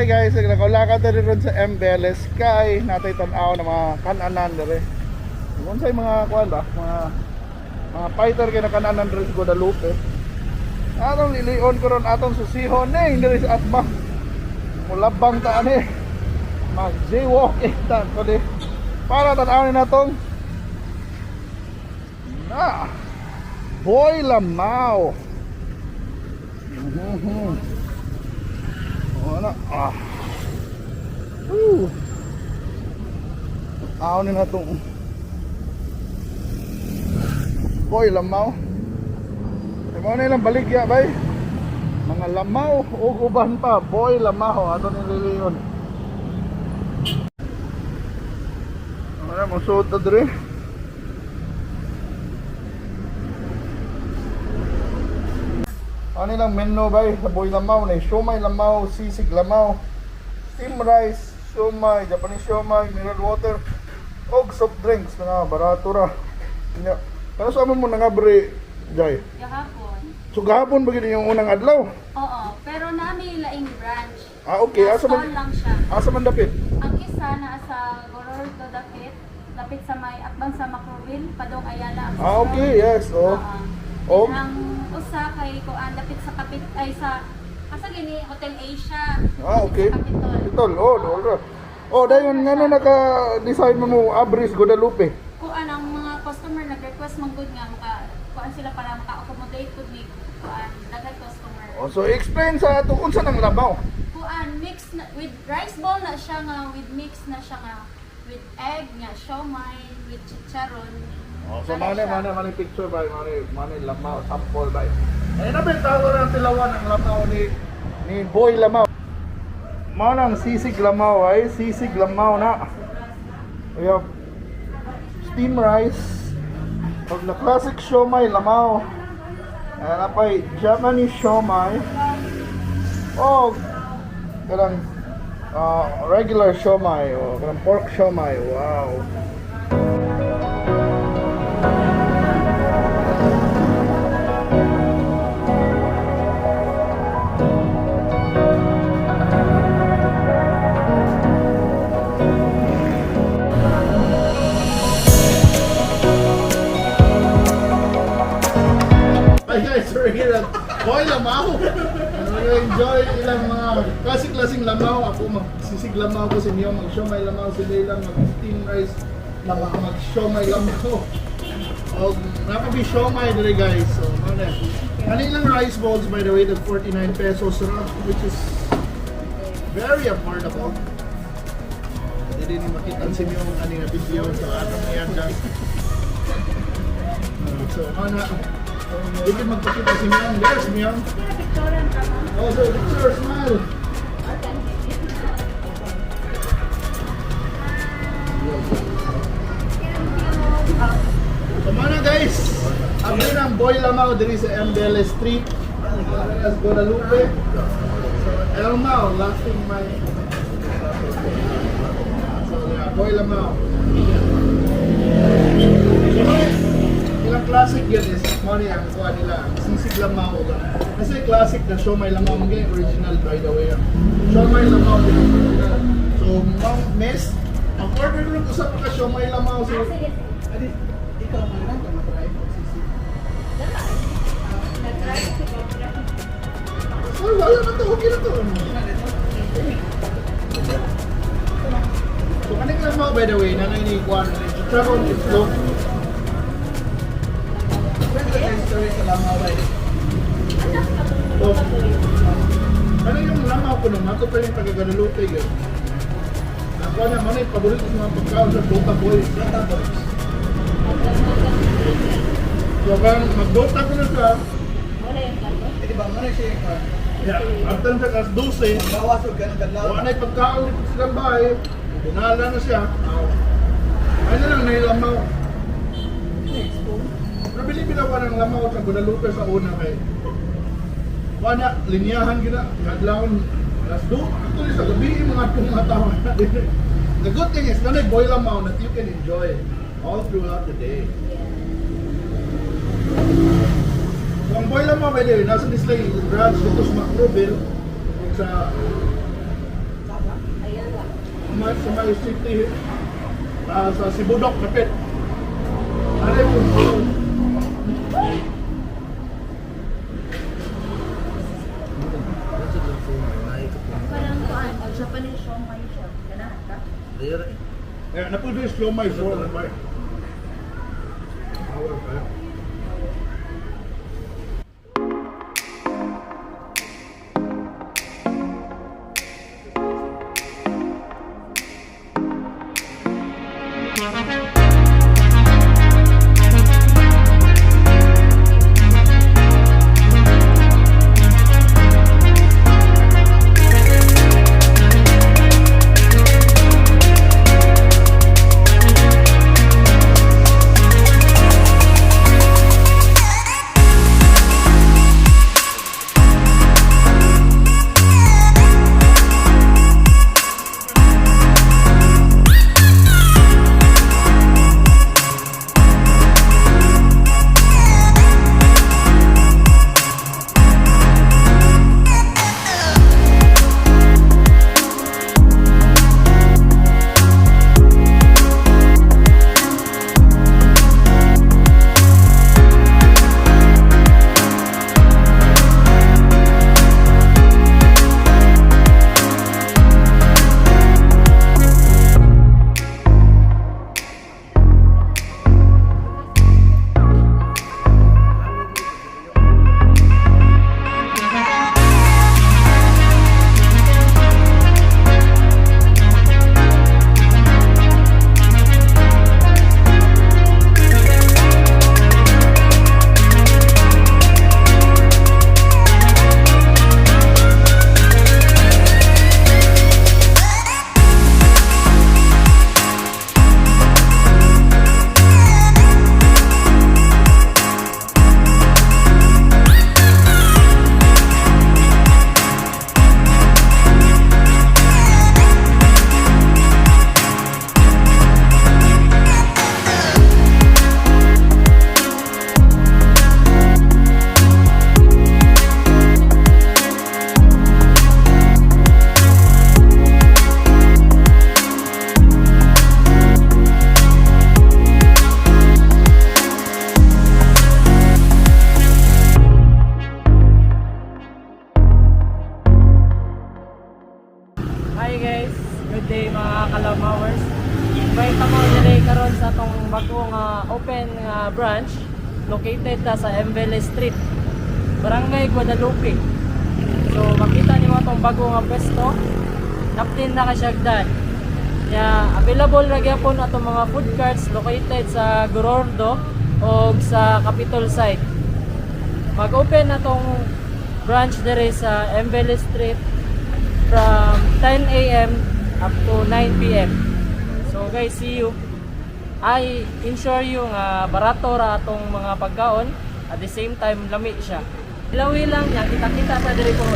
Hi guys, naglakalakad na rin sa Velez St. Natay tanaw ng mga kananan dere. Kung sa'y mga kuwan ba, mga fighter kay na kananan rin sa Guadalupe. Atong lilion ko ron atong susihon ning diri sa atbang. Mulabang ta ani. Mag jaywalking ta ko di. Para tanawin natong Boy Lamaw. Ano? Aon na itong Boy Lamaw. Ikaw na ilang baligya bay. Mga lamaw o uban pa. Boy Lamaw. Ato nililiyon. Ano mo suot na diri? Ano lang menu bay sa Boy Lamaw na siomai lamaw, sisig lamaw, steam rice, siomai, Japanese siomai, mineral water, og soft drinks na barato ra. Ano sa mo na nga bre, Jay? Gahapon. So gahapon ba gid yung unang adlaw? Oo, pero nami laing branch. Okay, asa man lang siya. Asa man dapit? Ang isa na sa Goror to dapit sa may atbang sa Macroville, padong Ayala. Okay, yes, oh. Og ang usa kay kuan dapit sa kapit ay sa asa gini Hotel Asia. Okay. Kapitol. Oh, dayon ngano naka-design mo Abris Guadalupe. Kuan ang mga customer nag-request man gud nga kuan sila para maka-accommodate pud ni kuan daghan customer. Oh, so explain sa ato unsa nang lamaw? Kuan mix na, with rice bowl na siya nga with mix na siya nga with egg nga siomai with chicharon. Oh, so mani picture ba, mani lamaw sample ba. Ay nabenta ko ran tilawan ang lamaw ni Boy Lamaw. Mao nang sisig lamaw ay sisig lamaw na. We have steam rice, og na classic siomai lamaw. Ana pay Japanese siomai. Oh, kanang regular siomai o kanang pork siomai. Wow. Hi guys, we're here at Boy Lamaw. Enjoy ilang mga klaseng lamaw. Ako magsisig lamaw ko si Mio, mag-siomai lamaw si Leila, mag-steam rice, mag-siomai lamaw. O napabi siomai dere guys. So, kanilang rice bowls by the way, at 49 pesos which is very affordable. Hindi din makita si Mio ang kanina video so atong yan guys. So, hindi magpakita si Miyang. Yes, Miyang. Oh, so picture, smile. So mana guys, abri ng Boy Lamaw diri sa Velez Street. As Guadalupe. So Elmaw, laughing my. So yeah, Boy Lamaw. Ilang classic yun is money ang kuha nila, sisig lamaw ba? Kasi classic na siomai lamaw, mga original by the way. Siomai lamaw din ang original. So, miss, ang order ko sa mga siomai lamaw. So, ikaw man lang, matry po sisig. So, wala na ito, okay na ito. So, kaning lamaw by the way, nanay ni Juan, chicharon, itlog. Sa lamaw ba eh? Ano yung lamaw ko nung ako pa yung taga-Guadalupe yun? Ako na, manay, paborito sa mga pagkaon sa Dota Boys. Dota Boys. So, kaya mag-Dota ko na sa... Hindi ba, manay siya yung car? Yeah, after sa kas 12, mawasog ka ng kadlaw. Manay pagkaon dito silang bahay, dinala na siya. Ano lang, nailamaw. Nabili pinawa ng lamaw sa Guadalupe sa una kay wala, linyahan gina, kadlawon alas 2, actually sa gabi mga tao. The good thing is, nanay Boy Lamaw that you can enjoy all throughout the day. So ang Boy Lamaw by the way, nasa display branch dito sa Macroville sa Siomai City sa Sibudok kapit. Ano yung Parang kuan, Japanese siomai siya. Ganahan ka? napuno yung Siomai Siomai. Awal kayo. Hi guys, good day mga Kalamawers. Invite ako nila karon sa atong bagong open branch located sa Velez St, Barangay Guadalupe. So makita niyo atong bagong pwesto. Naptin na kasyagdan. Available ra gyapon atong mga food carts located sa Gorordo o sa Capitol site. Mag-open atong branch dire sa Velez St from 10 a.m. up to 9 p.m. So guys, see you. I ensure you nga barato ra atong mga pagkaon, at the same time lami siya. Ilawi lang niya, kita-kita sa diri ko.